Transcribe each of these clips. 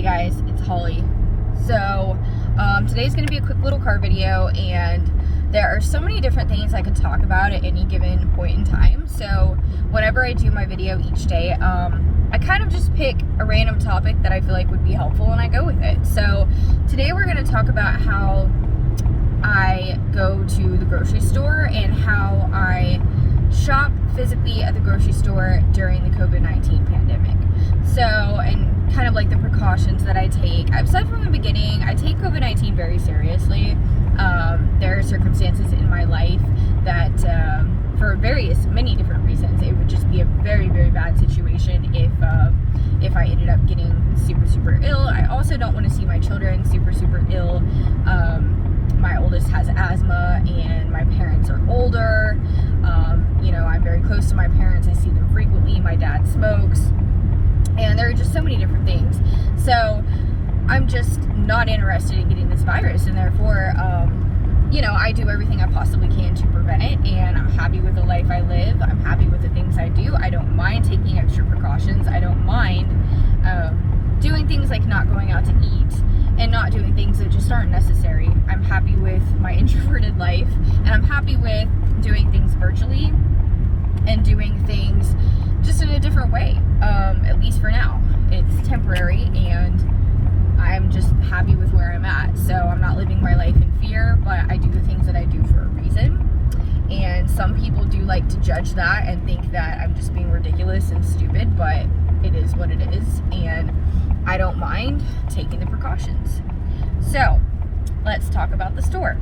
guys, it's Holly. So today's going to be a quick little car video, and there are so many different things I could talk about at any given point in time. So whenever I do my video each day, I kind of just pick a random topic that I feel like would be helpful and I go with it. So today we're going to talk about how I go to the grocery store and how I shop physically at the grocery store during the COVID-19 pandemic. So, and kind of like the precautions that I take. I've said from the beginning, I take COVID-19 very seriously. There are circumstances in my life that, for many different reasons, it would just be a very, very bad situation if I ended up getting super ill. I also don't want to see my children super ill. My oldest has asthma and my parents are older. I'm very close to my parents. I see them frequently. My dad smokes. And there are just so many different things. So I'm just not interested in getting this virus, and therefore, I do everything I possibly can to prevent it, and I'm happy with the life I live. I'm happy with the things I do. I don't mind taking extra precautions. I don't mind doing things like not going out to eat and not doing things that just aren't necessary. I'm happy with my introverted life, and I'm happy with doing things virtually and doing things just in a different way, at least for now. It's temporary, and I'm just happy with where I'm at. So I'm not living my life in fear, but I do the things that I do for a reason. And some people do like to judge that and think that I'm just being ridiculous and stupid, but it is what it is, and I don't mind taking the precautions. So let's talk about the store.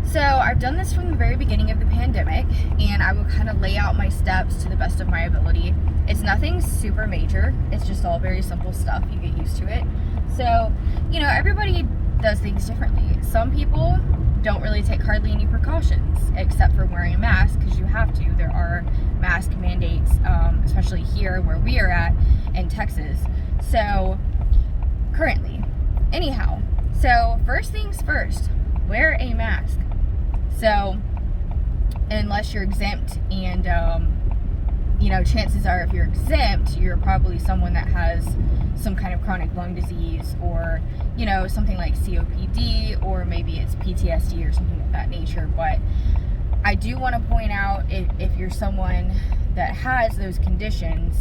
So I've done this from the very beginning of the pandemic, and I will kind of lay out my steps to the best of my ability. It's nothing super major. It's just all very simple stuff. You get used to it. So, everybody does things differently. Some people don't really take hardly any precautions except for wearing a mask, because you have to. There are mask mandates, especially here where we are at in Texas. So currently, anyhow, so first things first, wear a mask. So unless you're exempt, and chances are if you're exempt, you're probably someone that has some kind of chronic lung disease, or something like COPD, or maybe it's PTSD or something of that nature. But I do want to point out, if you're someone that has those conditions,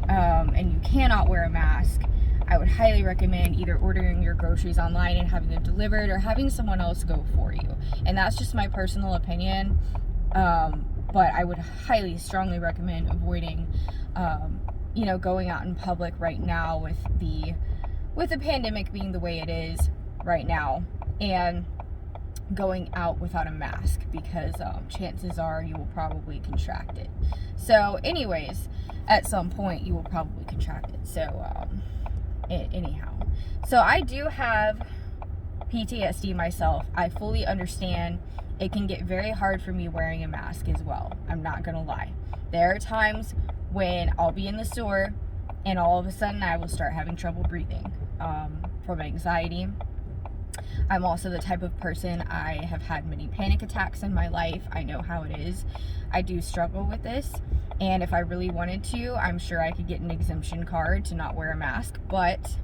and you cannot wear a mask, I would highly recommend either ordering your groceries online and having them delivered, or having someone else go for you. And that's just my personal opinion. But I would highly, strongly recommend avoiding, going out in public right now with the pandemic being the way it is right now, and going out without a mask, because chances are you will probably contract it. So anyways, at some point you will probably contract it. So anyhow, so I do have PTSD myself. I fully understand it can get very hard for me wearing a mask as well. I'm not gonna lie. There are times when I'll be in the store and all of a sudden I will start having trouble breathing from anxiety. I'm also the type of person, I have had many panic attacks in my life. I know how it is. I do struggle with this, and if I really wanted to, I'm sure I could get an exemption card to not wear a mask, but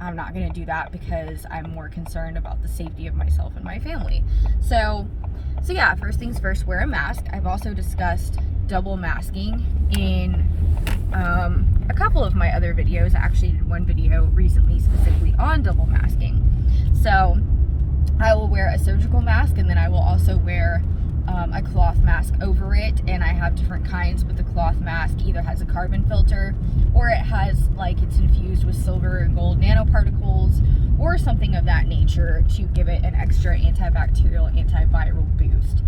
I'm not going to do that because I'm more concerned about the safety of myself and my family. So yeah, first things first, wear a mask. I've also discussed double masking in a couple of my other videos. I actually did one video recently specifically on double masking. So I will wear a surgical mask, and then I will also wear a cloth mask over it. And I have different kinds, but the cloth mask either has a carbon filter, or it has, it's infused with silver and gold nanoparticles, or something of that nature to give it an extra antibacterial, antiviral boost.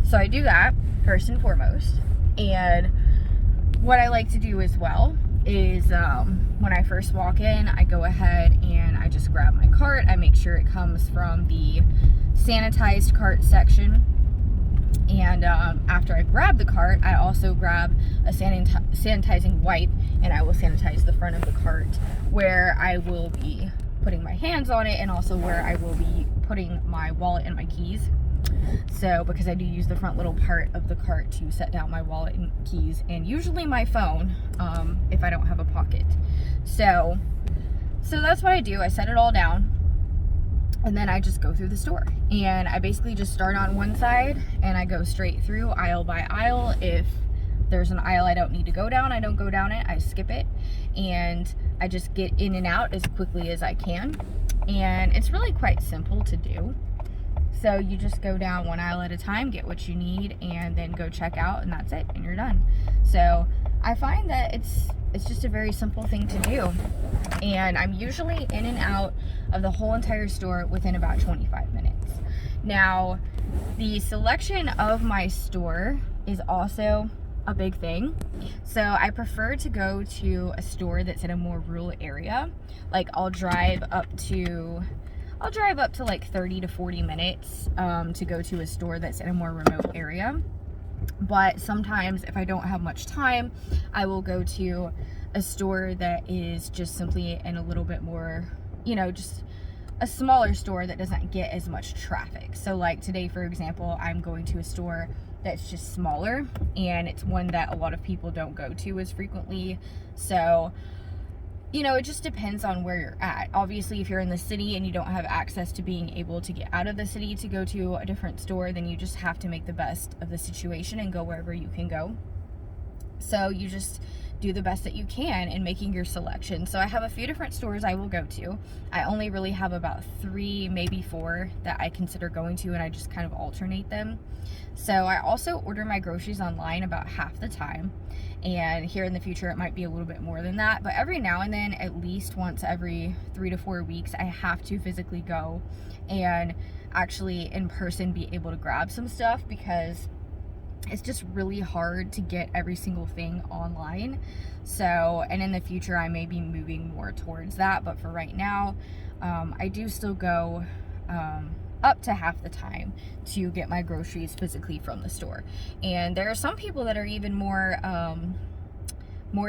So I do that first and foremost. And what I like to do as well is when I first walk in, I go ahead and I just grab my cart. I make sure it comes from the sanitized cart section. And after I grab the cart, I also grab a sanitizing wipe, and I will sanitize the front of the cart, where I will be putting my hands on it, and also where I will be putting my wallet and my keys. So, because I do use the front little part of the cart to set down my wallet and keys, and usually my phone, if I don't have a pocket. So, So that's what I do. I set it all down, and then I just go through the store, and I basically just start on one side and I go straight through aisle by aisle. If there's an aisle I don't need to go down, I don't go down it, I skip it, and I just get in and out as quickly as I can. And it's really quite simple to do. So you just go down one aisle at a time, get what you need, and then go check out, and that's it, and you're done. So I find that it's just a very simple thing to do, and I'm usually in and out of the whole entire store within about 25 minutes. Now, the selection of my store is also a big thing. So I prefer to go to a store that's in a more rural area. Like I'll drive up to like 30 to 40 minutes to go to a store that's in a more remote area. But sometimes if I don't have much time, I will go to a store that is just simply in a little bit more, just a smaller store that doesn't get as much traffic. So like today, for example, I'm going to a store that's just smaller, and it's one that a lot of people don't go to as frequently. So it just depends on where you're at. Obviously, if you're in the city and you don't have access to being able to get out of the city to go to a different store, then you just have to make the best of the situation and go wherever you can go. So you just do the best that you can in making your selection. So I have a few different stores I will go to. I only really have about 3, maybe 4 that I consider going to, and I just kind of alternate them. So I also order my groceries online about half the time, and here in the future it might be a little bit more than that, but every now and then, at least once every 3 to 4 weeks, I have to physically go and actually in person be able to grab some stuff, because it's just really hard to get every single thing online. So, and in the future I may be moving more towards that, but for right now, I do still go up to half the time to get my groceries physically from the store. And there are some people that are even more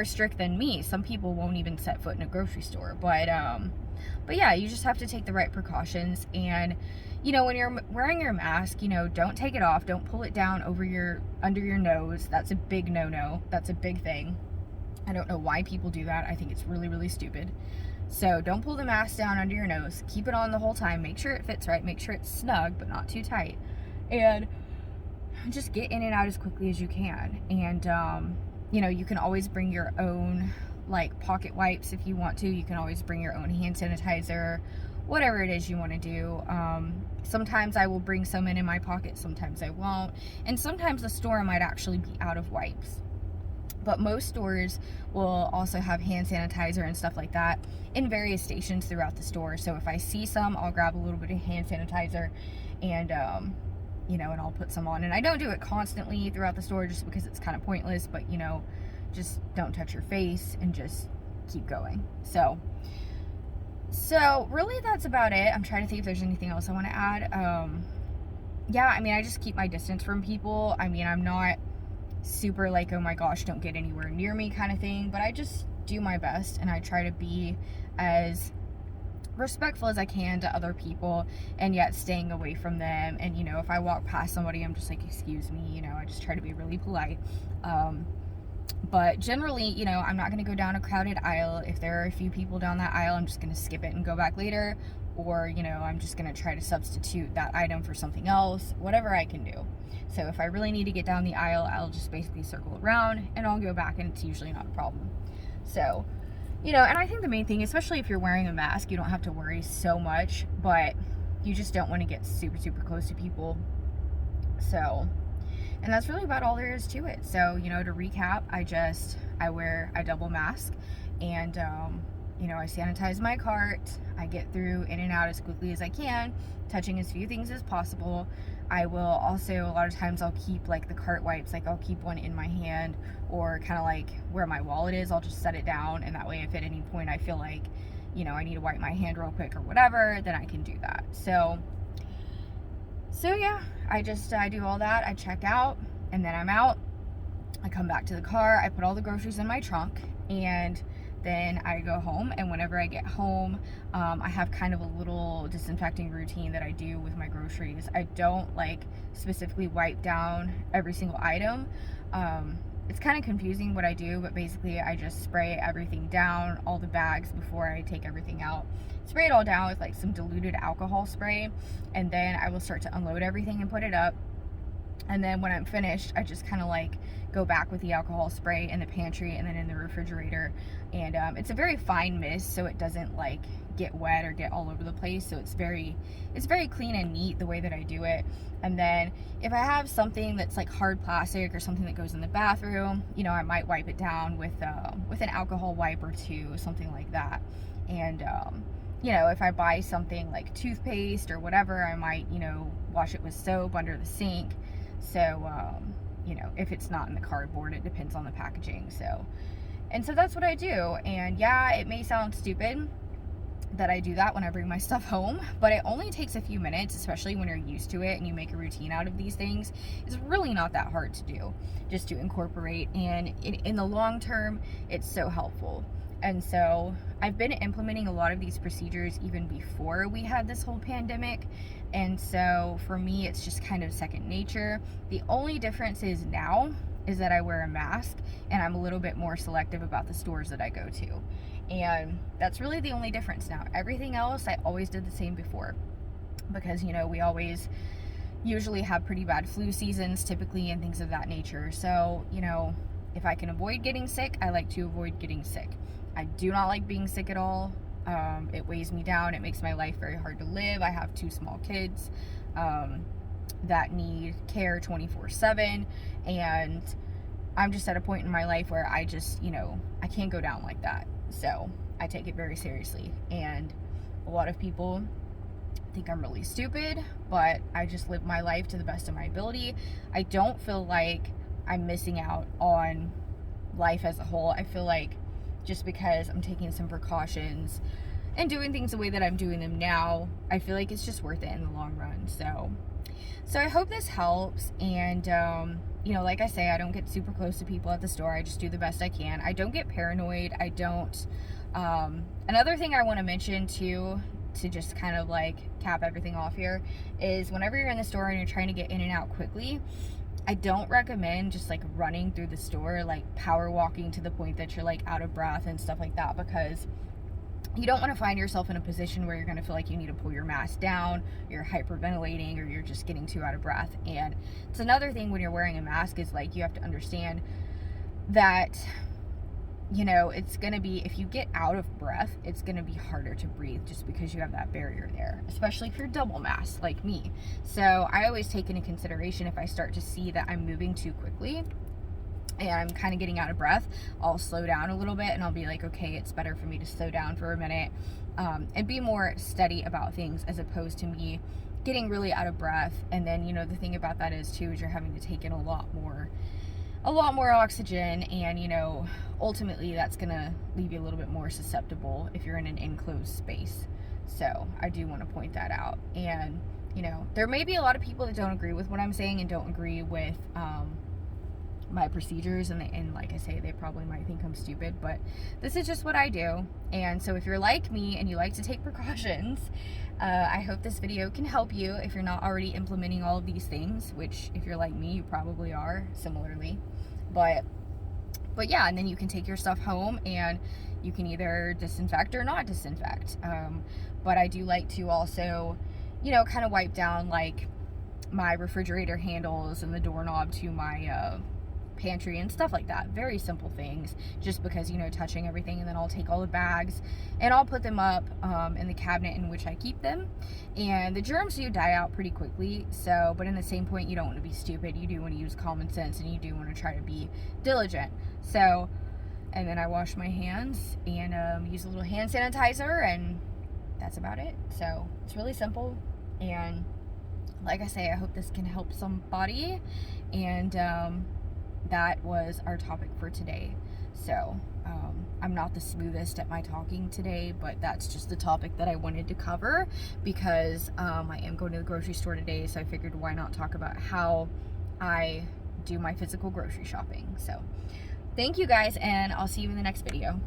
strict than me. Some people won't even set foot in a grocery store, but yeah, you just have to take the right precautions. And when you're wearing your mask, don't take it off, don't pull it down under your nose. That's a big no-no. That's a big thing. I don't know why people do that. I think it's really, really stupid. So don't pull the mask down under your nose. Keep it on the whole time. Make sure it fits right. Make sure it's snug, but not too tight. And just get in and out as quickly as you can. And, you can always bring your own, like, pocket wipes if you want to. You can always bring your own hand sanitizer, whatever it is you want to do. Sometimes I will bring some in my pocket. Sometimes I won't. And sometimes the store might actually be out of wipes. But most stores will also have hand sanitizer and stuff like that in various stations throughout the store. So if I see some, I'll grab a little bit of hand sanitizer and, and I'll put some on. And I don't do it constantly throughout the store just because it's kind of pointless, but, just don't touch your face and just keep going. So really that's about it. I'm trying to think if there's anything else I want to add. Yeah, I just keep my distance from people. I'm not super like, oh my gosh, don't get anywhere near me kind of thing, but I just do my best, and I try to be as respectful as I can to other people, and yet staying away from them. And if I walk past somebody, I'm just like, excuse me, I just try to be really polite. But generally, I'm not going to go down a crowded aisle. If there are a few people down that aisle, I'm just going to skip it and go back later, or I'm just going to try to substitute that item for something else, whatever I can do. So if I really need to get down the aisle, I'll just basically circle around and I'll go back, and it's usually not a problem. So, and I think the main thing, especially if you're wearing a mask, you don't have to worry so much, but you just don't want to get super, super close to people. So, and that's really about all there is to it. So, to recap, I double mask, and, I sanitize my cart. I get through in and out as quickly as I can, touching as few things as possible. I will also, a lot of times I'll keep like the cart wipes, like I'll keep one in my hand, or kind of like where my wallet is, I'll just set it down, and that way if at any point I feel like, I need to wipe my hand real quick or whatever, then I can do that. So yeah, I do all that. I check out, and then I'm out. I come back to the car, I put all the groceries in my trunk, and then I go home. And whenever I get home, I have kind of a little disinfecting routine that I do with my groceries. I don't like specifically wipe down every single item. it's kind of confusing what I do, but basically I just spray everything down, all the bags, before I take everything out. Spray it all down with like some diluted alcohol spray, and then I will start to unload everything and put it up. And then when I'm finished, I just kind of like go back with the alcohol spray in the pantry and then in the refrigerator. And it's a very fine mist, so it doesn't like get wet or get all over the place. So it's very clean and neat the way that I do it. And then if I have something that's like hard plastic or something that goes in the bathroom, you know, I might wipe it down with an alcohol wipe or two, something like that. And you know, if I buy something like toothpaste or whatever, I might, you know, wash it with soap under the sink. So, you know, if it's not in the cardboard, it depends on the packaging. So that's what I do. And yeah, it may sound stupid that I do that when I bring my stuff home, but it only takes a few minutes, especially when you're used to it and you make a routine out of these things. It's really not that hard to do, just to incorporate. And in the long term, it's so helpful. And so I've been implementing a lot of these procedures even before we had this whole pandemic. And so for me, it's just kind of second nature. The only difference is now is that I wear a mask and I'm a little bit more selective about the stores that I go to. And that's really the only difference now. Everything else, I always did the same before, because, you know, we always usually have pretty bad flu seasons typically and things of that nature. So, you know, if I can avoid getting sick, I like to avoid getting sick. I do not like being sick at all. It weighs me down. It makes my life very hard to live. I have 2 small kids that need care 24/7, and I'm just at a point in my life where I just, you know, I can't go down like that. So I take it very seriously, and a lot of people think I'm really stupid, but I just live my life to the best of my ability. I don't feel like I'm missing out on life as a whole. I feel like just because I'm taking some precautions and doing things the way that I'm doing them now, I feel like it's just worth it in the long run. So I hope this helps. And you know, like I say, I don't get super close to people at the store. I just do the best I can. I don't get paranoid. I don't another thing I want to mention too, to just kind of like cap everything off here, is whenever you're in the store and you're trying to get in and out quickly, I don't recommend just like running through the store, like power walking to the point that you're like out of breath and stuff like that, because you don't want to find yourself in a position where you're going to feel like you need to pull your mask down, you're hyperventilating, or you're just getting too out of breath. And it's another thing when you're wearing a mask is like, you have to understand that, you know, it's going to be, if you get out of breath, it's going to be harder to breathe just because you have that barrier there, especially if you're double masked like me. So I always take into consideration, if I start to see that I'm moving too quickly and I'm kind of getting out of breath, I'll slow down a little bit and I'll be like, okay, it's better for me to slow down for a minute and be more steady about things, as opposed to me getting really out of breath. And then, you know, the thing about that is too, is you're having to take in a lot more oxygen, and, you know, ultimately that's gonna leave you a little bit more susceptible if you're in an enclosed space. So I do want to point that out. And, you know, there may be a lot of people that don't agree with what I'm saying and don't agree with my procedures, and like I say, they probably might think I'm stupid, but this is just what I do. And so if you're like me and you like to take precautions, I hope this video can help you if you're not already implementing all of these things, which if you're like me, you probably are similarly. But yeah, and then you can take your stuff home and you can either disinfect or not disinfect. But I do like to also, you know, kind of wipe down like my refrigerator handles and the doorknob to my pantry and stuff like that. Very simple things, just because, you know, touching everything. And then I'll take all the bags and I'll put them up in the cabinet in which I keep them, and the germs do die out pretty quickly. So, but in the same point, you don't want to be stupid. You do want to use common sense, and you do want to try to be diligent. So, and then I wash my hands and use a little hand sanitizer, and that's about it. So it's really simple. And like I say, I hope this can help somebody. And that was our topic for today. So I'm not the smoothest at my talking today, but that's just the topic that I wanted to cover, because I am going to the grocery store today, so I figured why not talk about how I do my physical grocery shopping. So thank you guys, and I'll see you in the next video.